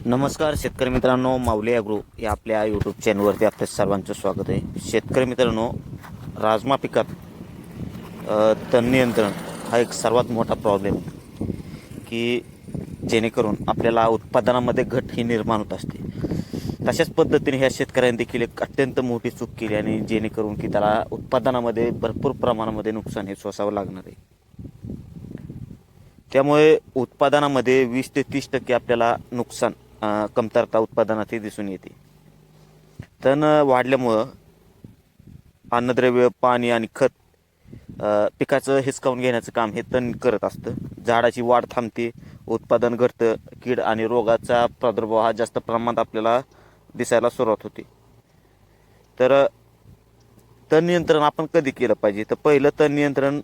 नमस्कार शेतकरी मित्रांनो, माऊली ॲग्रो या आपल्या यूट्यूब चॅनलवरती आपल्या सर्वांचं स्वागत आहे. शेतकरी मित्रांनो, राजमा पिकात तण नियंत्रण हा एक सर्वात मोठा प्रॉब्लेम आहे की जेणेकरून आपल्याला उत्पादनामध्ये घट ही निर्माण होत असते. तशाच पद्धतीने ह्या शेतकऱ्यांनी देखील एक अत्यंत मोठी चूक केली आणि जेणेकरून की त्याला उत्पादनामध्ये भरपूर प्रमाणामध्ये नुकसान हे सोसावं लागणार आहे. त्यामुळे उत्पादनामध्ये 20 ते 30% आपल्याला नुकसान कमतरता उत्पादनात दिसून येते. तण वाढल्यामुळं अन्नद्रव्य, पाणी आणि खत पिकाचं हिसकावून घेण्याचं काम हे तण करत असतं. झाडाची वाढ थांबते, उत्पादन घटतं, कीड आणि रोगाचा प्रादुर्भाव हा जास्त प्रमाणात आपल्याला दिसायला सुरुवात होते. तर तण नियंत्रण आपण कधी केलं पाहिजे? तर पहिलं तण नियंत्रण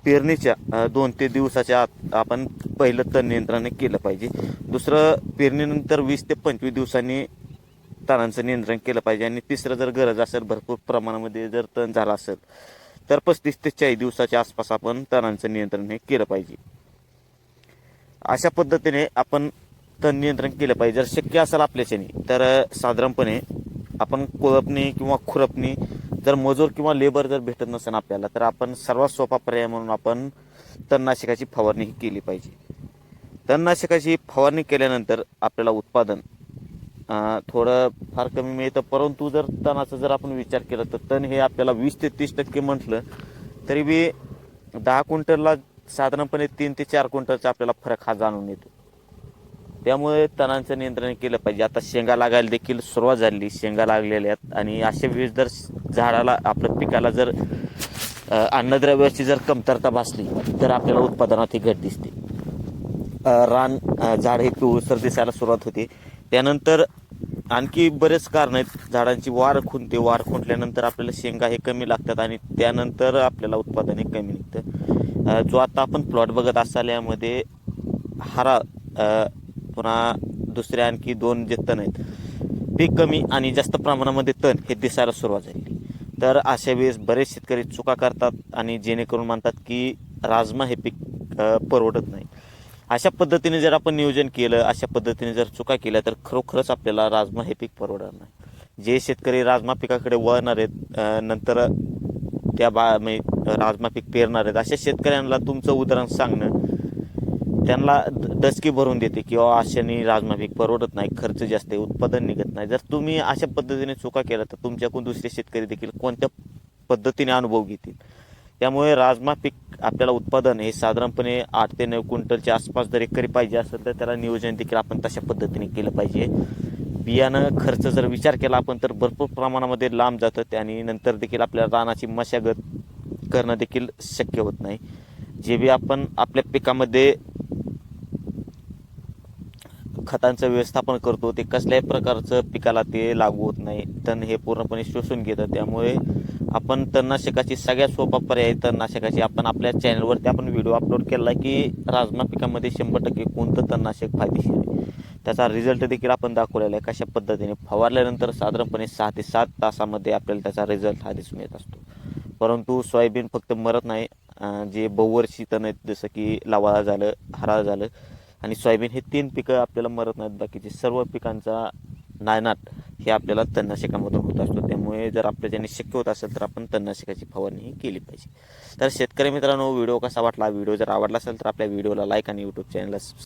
पेरणीच्या 2 ते दिवसाच्या आत आपण पहिलं तण नियंत्रण केलं पाहिजे. दुसरं, पेरणीनंतर 20 ते 25 दिवसांनी तणांचं नियंत्रण केलं पाहिजे. आणि तिसरं, जर गरज असेल भरपूर प्रमाणामध्ये जर तण झाला असेल तर 35 ते 40 दिवसाच्या आसपास आपण तणांचं नियंत्रण हे केलं पाहिजे. अशा पद्धतीने आपण तण नियंत्रण केलं पाहिजे. जर शक्य असेल आपल्याच्याने तर साधारणपणे आपण कोळपणी किंवा खुरपणी, जर मजूर किंवा लेबर जर भेटत नसेल आपल्याला, तर आपण सर्वात सोपा पर्याय म्हणून आपण तणनाशकाची फवारणी केली पाहिजे. तणनाशकाची फवारणी केल्यानंतर आपल्याला उत्पादन थोडं फार कमी मिळतं, परंतु जर तणाचा जर आपण विचार केला तर तण हे आपल्याला 20 ते 30% म्हटलं तरी बी 10 क्विंटलला साधारणपणे 3 ते 4 क्विंटलचा आपल्याला फरक हा जाणून येतो. त्यामुळे तणांचं नियंत्रण केलं पाहिजे. आता शेंगा लागायला देखील सुरुवात झाली, शेंगा लागलेल्या आहेत आणि अशा वेळेस जर झाडाला, आपल्या पिकाला जर अन्नद्रव्याची जर कमतरता भासली तर आपल्याला उत्पादनात ही घट दिसते. रान झाड हे पिवळसर दिसायला सुरुवात होते. त्यानंतर आणखी बरेच कारण आहेत. झाडांची वाढ खुंटते, वाढ खुंटल्यानंतर आपल्याला शेंगा हे कमी लागतात आणि त्यानंतर आपल्याला उत्पादन हे कमी निघतं. जो आता आपण प्लॉट बघत असाल यामध्ये हरा, पुन्हा दुसरे आणखी 2 जे तण आहेत, पीक कमी आणि जास्त प्रमाणामध्ये तण हे दिसायला सुरुवात झाली. तर अशा वेळेस बरेच शेतकरी चुका करतात आणि जेणेकरून म्हणतात की राजमा हे पीक परवडत नाही. अशा पद्धतीने जर आपण नियोजन केलं, अशा पद्धतीने जर चुका केल्या तर खरोखरच आपल्याला राजमा हे पीक परवडणार नाही. जे शेतकरी राजमा पिकाकडे वळणार आहेत, नंतर त्या राजमा पीक पेरणार आहेत, अशा शेतकऱ्यांना तुमचं उदाहरण सांगणं त्यांना डचकी भरून देते की अशाने राजमा पीक परवडत नाही, खर्च जास्त आहे, उत्पादन निघत नाही. जर तुम्ही अशा पद्धतीने चुका केल्या तर तुमच्याकडून दुसरे शेतकरी देखील कोणत्या पद्धतीने अनुभव घेतील. त्यामुळे राजमा पीक आपल्याला उत्पादन हे साधारणपणे 8 ते 9 क्विंटलच्या आसपास जर एकरी पाहिजे असेल तर त्याला नियोजन देखील आपण तशा पद्धतीने केलं पाहिजे. बियाणं खर्च जर विचार केला आपण तर भरपूर प्रमाणामध्ये लांब जातं आणि नंतर देखील आपल्या रानाची मशागत करणं देखील शक्य होत नाही. जे बी आपण आपल्या पिकामध्ये खतांचं व्यवस्थापन करतो ते कसल्याही प्रकारचं पिकाला ते लागू होत नाही. तण हे पूर्णपणे शोषून घेतं. त्यामुळे आपण तणनाशकाची सगळ्यात सोपा पर्याय तणनाशकाची आपण आपल्या चॅनलवरती आपण व्हिडिओ अपलोड केला आहे की राजमा पिकामध्ये 100% कोणतं तणनाशक फायदेशीर आहे. त्याचा रिझल्ट देखील आपण दाखवलेला आहे. कशा पद्धतीने फवारल्यानंतर साधारणपणे 6 ते 7 तासामध्ये आपल्याला त्याचा रिझल्ट हा दिसून येत असतो. परंतु सोयाबीन फक्त मरत नाही. जे बहुवर्षी तण आहेत जसं की लवाळा झालं, हराळ झालं आणि सोयाबीन हे 3 पिकं आपल्याला मरत नाहीत. बाकीचे सर्व पिकांचा नायनाट हे आपल्याला तणनाशकामधून होत असतो. त्यामुळे जर आपल्याच्याने शक्य होत असेल तर आपण तणनाशकाची फवारणी केली पाहिजे. तर शेतकरी मित्रांनो, व्हिडिओ कसा वाटला? व्हिडिओ जर आवडला असेल तर आपल्या व्हिडिओला लाईक आणि यूट्यूब चॅनलला